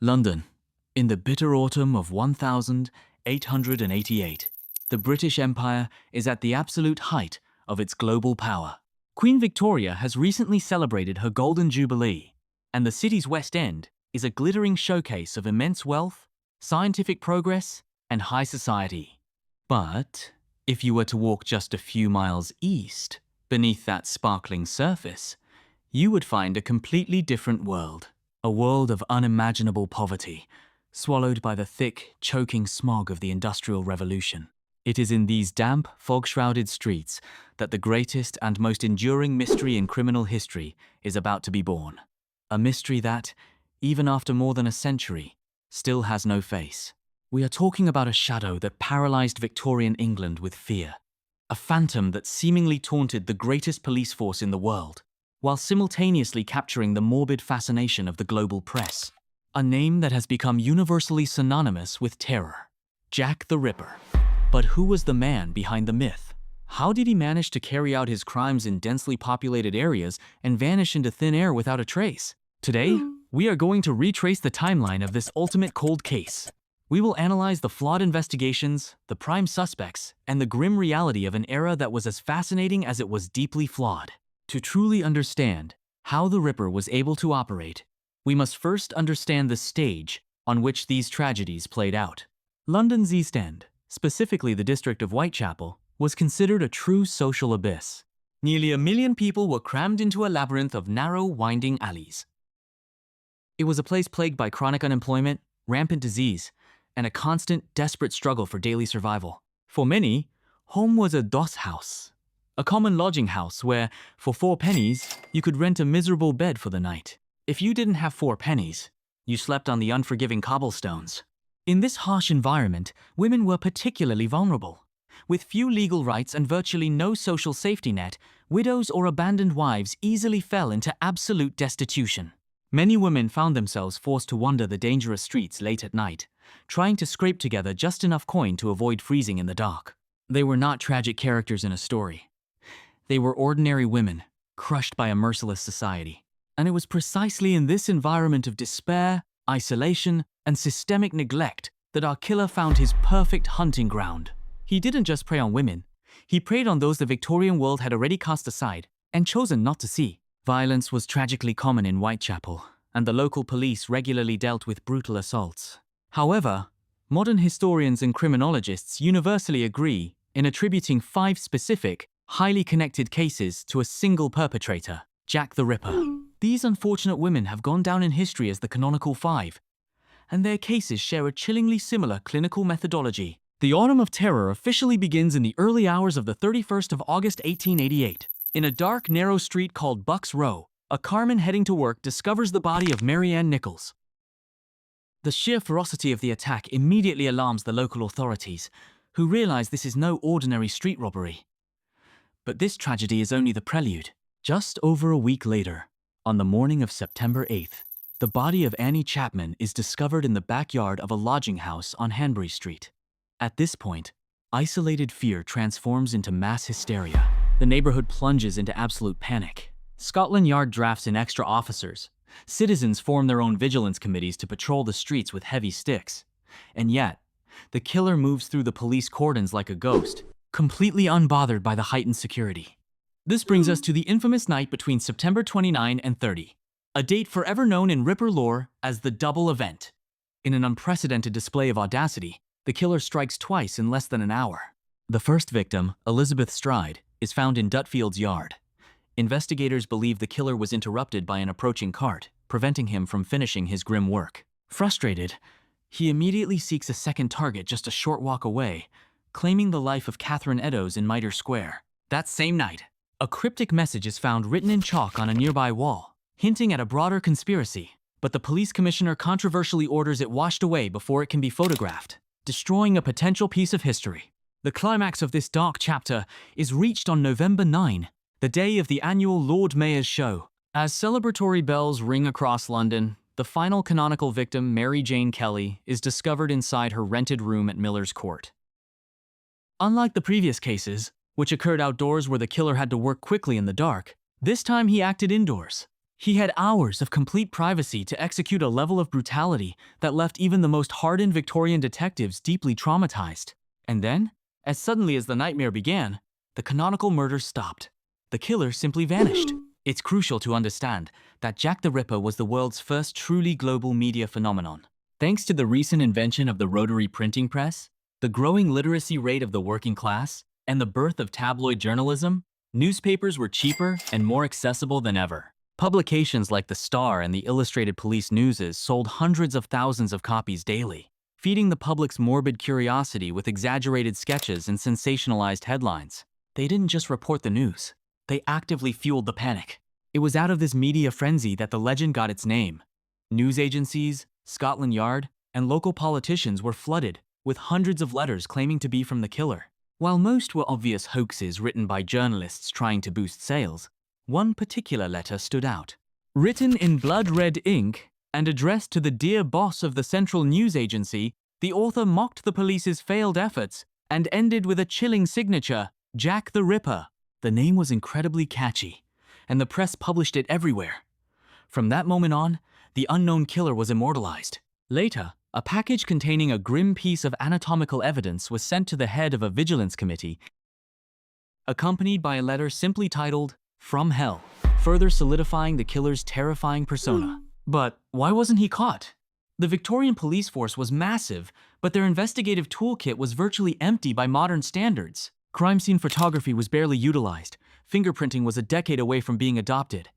London, in the bitter autumn of 1888, the British Empire is at the absolute height of its global power. Queen Victoria has recently celebrated her Golden Jubilee, and the city's West End is a glittering showcase of immense wealth, scientific progress, and high society. But if you were to walk just a few miles east, beneath that sparkling surface, you would find a completely different world. A world of unimaginable poverty, swallowed by the thick, choking smog of the Industrial Revolution. It is in these damp, fog-shrouded streets that the greatest and most enduring mystery in criminal history is about to be born. A mystery that, even after more than a century, still has no face. We are talking about a shadow that paralyzed Victorian England with fear. A phantom that seemingly taunted the greatest police force in the world, while simultaneously capturing the morbid fascination of the global press. A name that has become universally synonymous with terror. Jack the Ripper. But who was the man behind the myth? How did he manage to carry out his crimes in densely populated areas and vanish into thin air without a trace? Today, we are going to retrace the timeline of this ultimate cold case. We will analyze the flawed investigations, the prime suspects, and the grim reality of an era that was as fascinating as it was deeply flawed. To truly understand how the Ripper was able to operate, we must first understand the stage on which these tragedies played out. London's East End, specifically the district of Whitechapel, was considered a true social abyss. Nearly 1 million people were crammed into a labyrinth of narrow, winding alleys. It was a place plagued by chronic unemployment, rampant disease, and a constant, desperate struggle for daily survival. For many, home was a doss house, a common lodging house where, for 4 pennies, you could rent a miserable bed for the night. If you didn't have 4 pennies, you slept on the unforgiving cobblestones. In this harsh environment, women were particularly vulnerable. With few legal rights and virtually no social safety net, widows or abandoned wives easily fell into absolute destitution. Many women found themselves forced to wander the dangerous streets late at night, trying to scrape together just enough coin to avoid freezing in the dark. They were not tragic characters in a story. They were ordinary women, crushed by a merciless society. And it was precisely in this environment of despair, isolation, and systemic neglect that our killer found his perfect hunting ground. He didn't just prey on women. He preyed on those the Victorian world had already cast aside and chosen not to see. Violence was tragically common in Whitechapel, and the local police regularly dealt with brutal assaults. However, modern historians and criminologists universally agree in attributing 5 specific, highly connected cases to a single perpetrator, Jack the Ripper. These unfortunate women have gone down in history as the canonical 5, and their cases share a chillingly similar clinical methodology. The Autumn of Terror officially begins in the early hours of the 31st of August 1888. In a dark, narrow street called Bucks Row, a carman heading to work discovers the body of Mary Ann Nichols. The sheer ferocity of the attack immediately alarms the local authorities, who realize this is no ordinary street robbery. But this tragedy is only the prelude. Just over a week later, on the morning of September 8th, the body of Annie Chapman is discovered in the backyard of a lodging house on Hanbury Street. At this point, isolated fear transforms into mass hysteria. The neighborhood plunges into absolute panic. Scotland Yard drafts in extra officers. Citizens form their own vigilance committees to patrol the streets with heavy sticks. And yet, the killer moves through the police cordons like a ghost, completely unbothered by the heightened security. This brings us to the infamous night between September 29 and 30, a date forever known in Ripper lore as the double event. In an unprecedented display of audacity, the killer strikes twice in less than an hour. The first victim, Elizabeth Stride, is found in Dutfield's yard. Investigators believe the killer was interrupted by an approaching cart, preventing him from finishing his grim work. Frustrated, he immediately seeks a second target just a short walk away, claiming the life of Catherine Eddowes in Mitre Square. That same night, a cryptic message is found written in chalk on a nearby wall, hinting at a broader conspiracy. But the police commissioner controversially orders it washed away before it can be photographed, destroying a potential piece of history. The climax of this dark chapter is reached on November 9, the day of the annual Lord Mayor's Show. As celebratory bells ring across London, the final canonical victim, Mary Jane Kelly, is discovered inside her rented room at Miller's Court. Unlike the previous cases, which occurred outdoors where the killer had to work quickly in the dark, this time he acted indoors. He had hours of complete privacy to execute a level of brutality that left even the most hardened Victorian detectives deeply traumatized. And then, as suddenly as the nightmare began, the canonical murder stopped. The killer simply vanished. It's crucial to understand that Jack the Ripper was the world's first truly global media phenomenon. Thanks to the recent invention of the rotary printing press, the growing literacy rate of the working class, and the birth of tabloid journalism, newspapers were cheaper and more accessible than ever. Publications like The Star and the Illustrated Police Newses sold hundreds of thousands of copies daily, feeding the public's morbid curiosity with exaggerated sketches and sensationalized headlines. They didn't just report the news. They actively fueled the panic. It was out of this media frenzy that the legend got its name. News agencies, Scotland Yard, and local politicians were flooded with hundreds of letters claiming to be from the killer. While most were obvious hoaxes written by journalists trying to boost sales, one particular letter stood out. Written in blood-red ink and addressed to the dear boss of the Central News Agency, the author mocked the police's failed efforts and ended with a chilling signature, Jack the Ripper. The name was incredibly catchy, and the press published it everywhere. From that moment on, the unknown killer was immortalized. Later, a package containing a grim piece of anatomical evidence was sent to the head of a vigilance committee, accompanied by a letter simply titled, From Hell, further solidifying the killer's terrifying persona. But why wasn't he caught? The Victorian police force was massive, but their investigative toolkit was virtually empty by modern standards. Crime scene photography was barely utilized. Fingerprinting was a decade away from being adopted.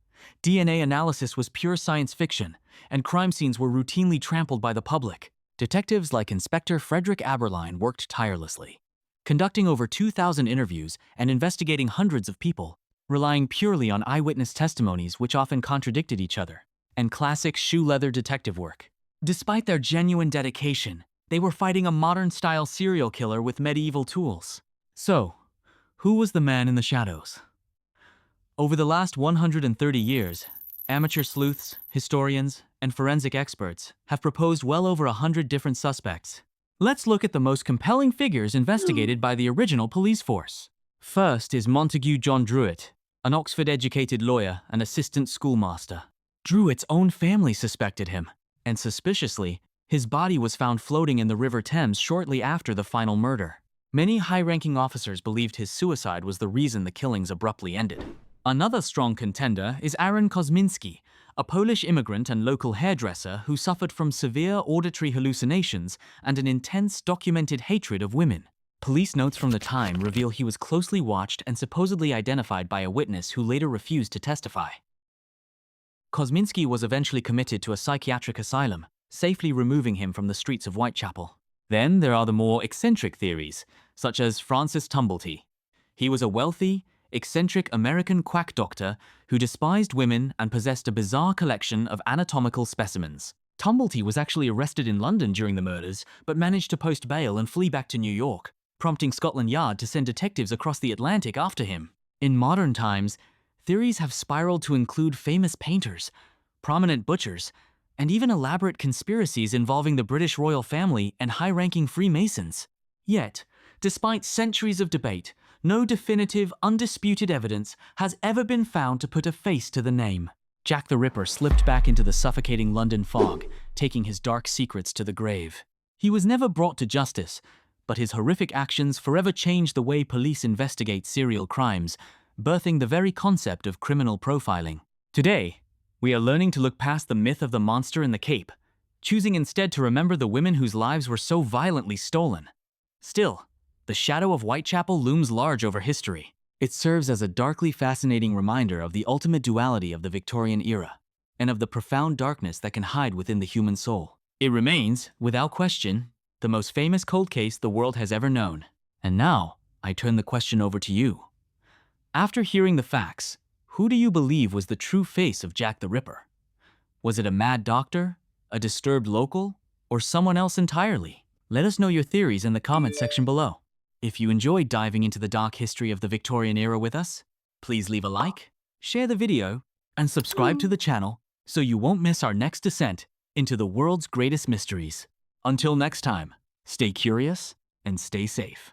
DNA analysis was pure science fiction, and crime scenes were routinely trampled by the public. Detectives like Inspector Frederick Aberline worked tirelessly, conducting over 2,000 interviews and investigating hundreds of people, relying purely on eyewitness testimonies which often contradicted each other, and classic shoe-leather detective work. Despite their genuine dedication, they were fighting a modern-style serial killer with medieval tools. So, who was the man in the shadows? Over the last 130 years, amateur sleuths, historians, and forensic experts have proposed well over 100 different suspects. Let's look at the most compelling figures investigated by the original police force. First is Montague John Druitt, an Oxford-educated lawyer and assistant schoolmaster. Druitt's own family suspected him, and suspiciously, his body was found floating in the River Thames shortly after the final murder. Many high-ranking officers believed his suicide was the reason the killings abruptly ended. Another strong contender is Aaron Kosminski, a Polish immigrant and local hairdresser who suffered from severe auditory hallucinations and an intense documented hatred of women. Police notes from the time reveal he was closely watched and supposedly identified by a witness who later refused to testify. Kosminski was eventually committed to a psychiatric asylum, safely removing him from the streets of Whitechapel. Then there are the more eccentric theories, such as Francis Tumblety. He was a wealthy, eccentric American quack doctor who despised women and possessed a bizarre collection of anatomical specimens. Tumblety was actually arrested in London during the murders, but managed to post bail and flee back to New York, prompting Scotland Yard to send detectives across the Atlantic after him. In modern times, theories have spiraled to include famous painters, prominent butchers, and even elaborate conspiracies involving the British royal family and high-ranking Freemasons. Yet, despite centuries of debate, no definitive, undisputed evidence has ever been found to put a face to the name. Jack the Ripper slipped back into the suffocating London fog, taking his dark secrets to the grave. He was never brought to justice, but his horrific actions forever changed the way police investigate serial crimes, birthing the very concept of criminal profiling. Today, we are learning to look past the myth of the monster in the cape, choosing instead to remember the women whose lives were so violently stolen. Still, the shadow of Whitechapel looms large over history. It serves as a darkly fascinating reminder of the ultimate duality of the Victorian era, and of the profound darkness that can hide within the human soul. It remains, without question, the most famous cold case the world has ever known. And now, I turn the question over to you. After hearing the facts, who do you believe was the true face of Jack the Ripper? Was it a mad doctor, a disturbed local, or someone else entirely? Let us know your theories in the comment section below. If you enjoyed diving into the dark history of the Victorian era with us, please leave a like, share the video, and subscribe to the channel so you won't miss our next descent into the world's greatest mysteries. Until next time, stay curious and stay safe.